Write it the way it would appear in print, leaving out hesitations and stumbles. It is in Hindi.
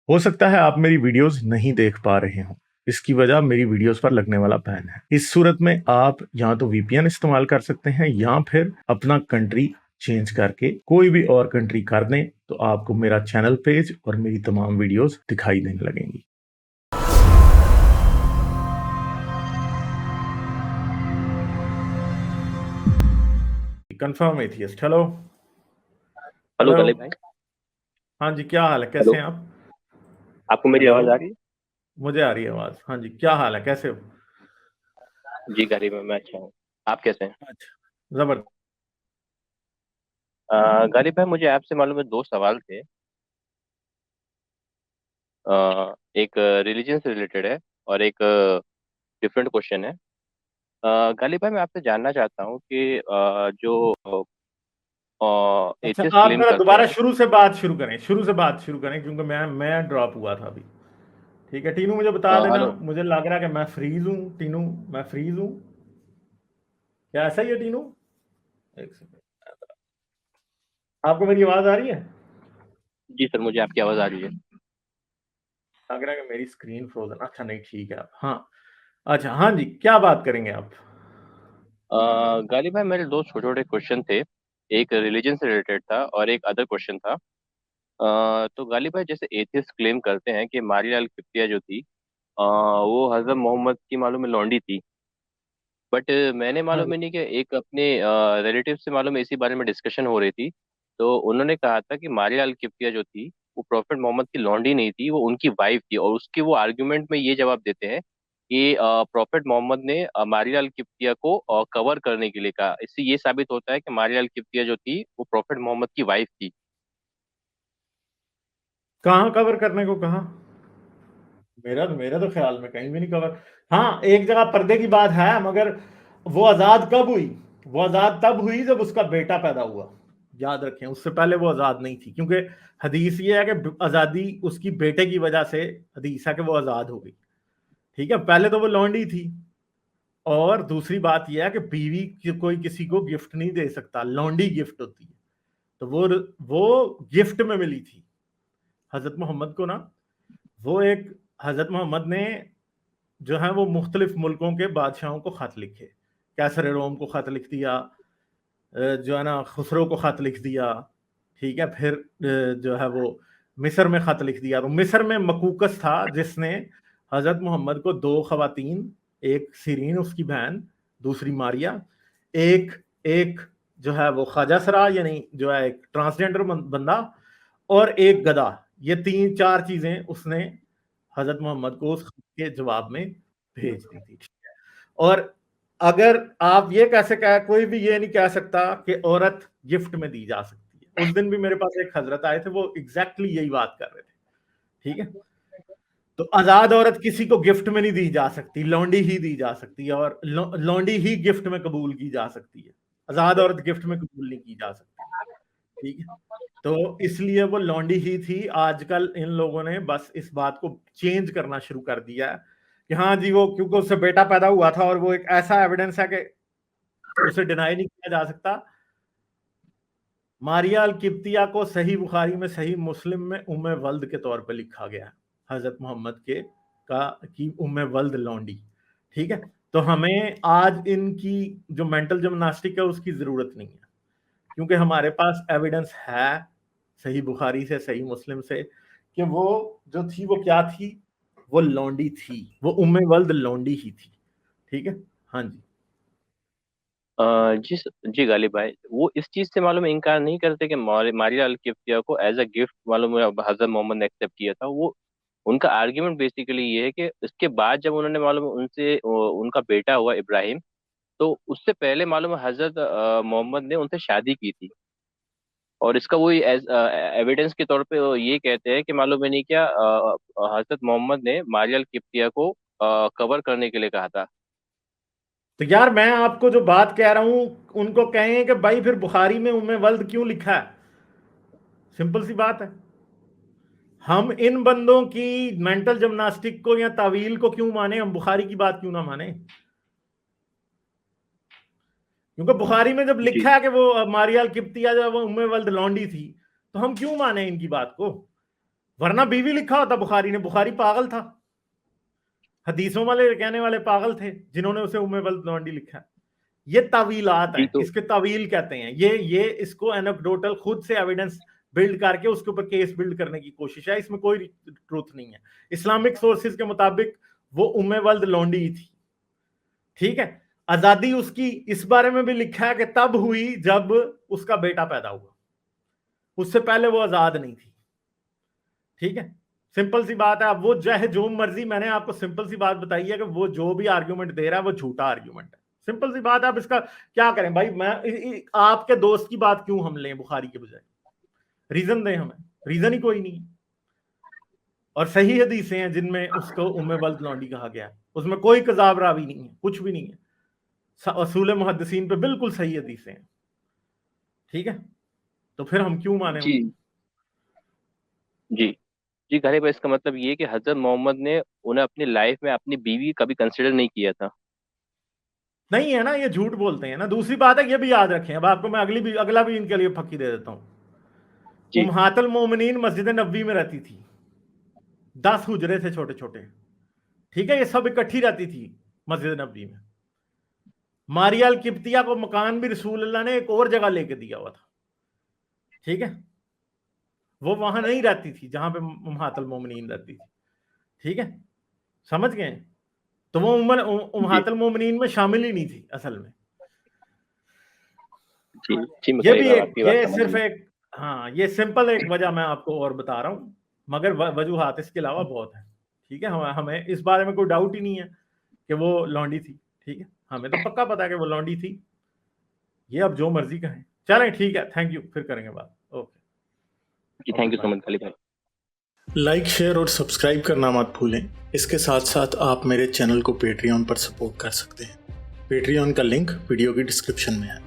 हो सकता है आप मेरी वीडियोस नहीं देख पा रहे हो। इसकी वजह मेरी वीडियोस पर लगने वाला बैन है। इस सूरत में आप या तो वीपीएन इस्तेमाल कर सकते हैं या फिर अपना कंट्री चेंज करके कोई भी और कंट्री कर दें, तो आपको मेरा चैनल पेज और मेरी तमाम वीडियोस दिखाई देने लगेंगी। Confirm atheist, hello hello hello. गले भाई। हाँ जी, क्या हाल है, कैसे हेलो, हैं आप? आपको मेरी हेलो, आवाज़ आ रही है? मुझे आ रही है आवाज। हाँ जी, क्या हाल है, कैसे हो? जी गरीब मैं अच्छा हूँ। आप कैसे हैं? अच्छा, जबरदस्त। गरीब भाई, मुझे आपसे मालूम है दो सवाल थे। एक रिलीजन से रिलेटेड है और एक डिफरेंट क्वेश्चन है। गरीब भाई, मैं आपसे जानना चाहता हूँ कि जो अच्छा, एथियस्ट आप क्लेम जरा करते दोबारा हैं। शुरू से बात शुरू करें, क्योंकि मैं ड्रॉप हुआ था अभी। ठीक है टीनू, मुझे बता देना। हेलो। मुझे लग रहा है कि मैं फ्रीज हूँ टीनू। मैं फ्रीज हूँ, क्या ऐसा ही है टीनू? एक सेकंड, आपको मेरी आवाज आ रही है? जी सर, मुझे आपकी आवाज़ आ रही है। लग रहा है कि मेरी स्क्रीन फ्रोजन। अच्छा नहीं, ठीक है आप, हाँ। अच्छा हाँ जी, क्या बात करेंगे आप? गरीब भाई, मेरे दो छोटे छोटे क्वेश्चन थे। एक रिलीजन से रिलेटेड था और एक अदर क्वेश्चन था। तो गालिब भाई, जैसे एथियस्ट क्लेम करते हैं कि मारियाल किप्तिया जो थी, वो हजरत मोहम्मद की मालूम है लौंडी थी। बट मैंने हाँ मालूम जी। है नहीं कि एक अपने रिलेटिव से मालूम है इसी बारे में डिस्कशन हो रही थी। तो उन्होंने कहा था कि मारिया अल किप्तिया जो थी वो प्रॉफेट मोहम्मद की लौंडी नहीं थी, वो उनकी वाइफ थी। और उसकी वो आर्ग्यूमेंट में ये जवाब देते हैं कि प्रॉफेट मोहम्मद ने मारिया अल किप्तिया को कवर करने के लिए कहा। इससे ये साबित होता है कि मारिया अल किप्तिया जो थी वो प्रॉफेट मोहम्मद की वाइफ थी। कहाँ कवर करने को कहा? मेरा तो ख्याल में कहीं भी नहीं कवर। हाँ, एक जगह पर्दे की बात है, मगर वो आजाद कब हुई? वो आजाद तब हुई जब उसका बेटा पैदा हुआ। याद रखें, उससे पहले वो आजाद नहीं थी, क्योंकि हदीस ये है कि आजादी उसकी बेटे की वजह से हदीस है कि वो आजाद हो गई। ठीक है, पहले तो वो लौंडी थी। और दूसरी बात यह है कि बीवी कोई किसी को गिफ्ट नहीं दे सकता, लौंडी गिफ्ट होती है। तो वो गिफ्ट में मिली थी हजरत मोहम्मद को ना। वो एक हजरत मोहम्मद ने जो है वो मुख्तलिफ मुल्कों के बादशाहों को खत लिखे। कैसर रोम को खत लिख दिया, जो है ना खुसरो को खत लिख दिया। ठीक है, फिर जो है वो मिस्र में खत लिख दिया। तो मिस्र में मकूकस था, जिसने हजरत मोहम्मद को दो खवातीन, एक सीरीन उसकी बहन, दूसरी मारिया, एक एक जो है वो ख्वाजा सरा, यानी जो है एक ट्रांसजेंडर बंदा, और एक गधा। ये तीन चार चीजें उसने हजरत मोहम्मद को उस खत के जवाब में भेज दी थी। और अगर आप ये कैसे कह, कोई भी ये नहीं कह सकता कि औरत गिफ्ट में दी जा सकती है। उस दिन भी मेरे पास एक हजरत आए थे, वो एग्जैक्टली यही बात कर रहे थे। ठीक है, तो आजाद औरत किसी को गिफ्ट में नहीं दी जा सकती, लौंडी ही दी जा सकती है, और लौंडी ही गिफ्ट में कबूल की जा सकती है। आजाद औरत गिफ्ट में कबूल नहीं की जा सकती। ठीक है, तो इसलिए वो लौंडी ही थी। आजकल इन लोगों ने बस इस बात को चेंज करना शुरू कर दिया है कि हाँ जी, वो क्योंकि उससे बेटा पैदा हुआ था, और वो एक ऐसा एविडेंस है कि उसे डिनाई नहीं किया जा सकता। मारिया अल किब्तिया को सही बुखारी में, सही मुस्लिम में उम्मे वल्द के तौर पर लिखा गया है, हजरत मोहम्मद के का की उम्मे वल्द लौंडी। ठीक है, तो हमें आज इनकी जो मेंटल जिम्नास्टिक है उसकी जरूरत नहीं है, क्योंकि हमारे पास एविडेंस है सही बुखारी से, सही मुस्लिम से, कि वो जो थी वो क्या थी? वो लौंडी थी, वो उम्मे वल्द लौंडी ही थी। ठीक है, हाँ जी। जी जी गालिब भाई, वो इस चीज से मालूम है इनकार नहीं करते कि मारिया अल किप्तिया को एज अ गिफ्ट मालूम है हजरत मोहम्मद ने एक्सेप्ट किया था। वो उनका आर्ग्यूमेंट बेसिकली ये है कि इसके बाद जब उन्होंने मालूम है उनसे उनका बेटा हुआ इब्राहिम, तो उससे पहले मालूम है हजरत मोहम्मद ने उनसे शादी की थी। और इसका वही एज एविडेंस के तौर पे वो ये कहते हैं कि मालूम है नहीं क्या, हजरत मोहम्मद ने मारिया अल किप्तिया को कवर करने के लिए कहा था। तो यार, मैं आपको जो बात कह रहा हूं, उनको कहें कि भाई फिर बुखारी में उम्मे वल्द क्यों लिखा है? सिंपल सी बात है। हम इन बंदों की मेंटल जिम्नास्टिक को या तावील को क्यों माने? हम बुखारी की बात क्यों ना माने? क्योंकि बुखारी में जब जी लिखा है कि वो मारिया अल किब्तिया जब वो उम्मे वल्द लौंडी थी, तो हम क्यों माने इनकी बात को? वरना बीवी लिखा होता बुखारी ने। बुखारी पागल था, हदीसों वाले कहने वाले पागल थे जिन्होंने उसे उम्मे वल्द लौंडी लिखा। ये तावीलात जी हैं, तो इसके तावील कहते हैं। ये इसको एनेक्डोटल खुद से एविडेंस बिल्ड करके उसके ऊपर केस बिल्ड करने की कोशिश है, इसमें कोई ट्रूथ नहीं है। इस्लामिक सोर्सेज के मुताबिक वो उम्मे वल्द लौंडी ही थी, ठीक है। आजादी उसकी इस बारे में भी लिखा है कि तब हुई जब उसका बेटा पैदा हुआ, उससे पहले वो आजाद नहीं थी, ठीक है। सिंपल सी बात है। अब वो चाहे जो मर्जी, मैंने आपको सिंपल सी बात बताई है कि वो जो भी आर्ग्यूमेंट दे रहा है वो झूठा आर्ग्यूमेंट है। सिंपल सी बात है। अब इसका क्या करें भाई? आपके दोस्त की बात क्यों हम लें बुखारी के बजाय? रीजन दें हमें, रीजन ही कोई नहीं है। और सही हदीसें हैं जिनमें उसको उम्मे वल्द लौंडी कहा गया है, उसमें कोई कजाब रावी नहीं है, कुछ भी नहीं है। उसूल मुहद्दिसीन पे बिल्कुल सही हदीसें हैं, ठीक है। तो फिर हम क्यों माने जी जी जी गरीब भाई, इसका मतलब ये है कि हजरत मोहम्मद ने उन्हें अपनी लाइफ में अपनी बीवी कभी कंसिडर नहीं किया था। नहीं है ना, ये झूठ बोलते हैं ना। दूसरी बात है, ये भी याद रखें, अब आपको मैं अगला भी इनके लिए फक्की दे देता हूं। जी उम्महातुल मोमिनीन मस्जिद नबवी में रहती थी, 10 हुजरे थे छोटे छोटे, ठीक है। ये सब इकट्ठी रहती थी मस्जिद नबवी में। मारिया अल किब्तिया को मकान भी रसूल अल्लाह ने एक और जगह लेके दिया हुआ था, ठीक है। वो वहां नहीं रहती थी जहां पे उम्महातुल मोमिनीन रहती थी, ठीक है। समझ गए? तो वो जी उम्महातुल मोमिनीन में शामिल ही नहीं थी असल में। जी जी मैं ये गरीब भी साहब एक, आपकी बात ये समझ सिर्फ गई। एक, हाँ, ये सिंपल एक वजह मैं आपको और बता रहा हूँ, मगर वजूहात इसके अलावा बहुत है, ठीक है। हमें इस बारे में कोई डाउट ही नहीं है कि वो लौंडी थी, ठीक है। हमें तो पक्का पता है कि वो लौंडी थी। ये अब जो मर्जी कहें, चलें, ठीक है। थैंक यू, फिर करेंगे बात। जी okay thank you so bye. Much गरीब भाई। लाइक, शेयर और सब्सक्राइब करना मत भूलें। इसके साथ साथ आप मेरे चैनल को पेट्रियन पर सपोर्ट कर सकते हैं। पेट्रियन का लिंक वीडियो की डिस्क्रिप्शन में है।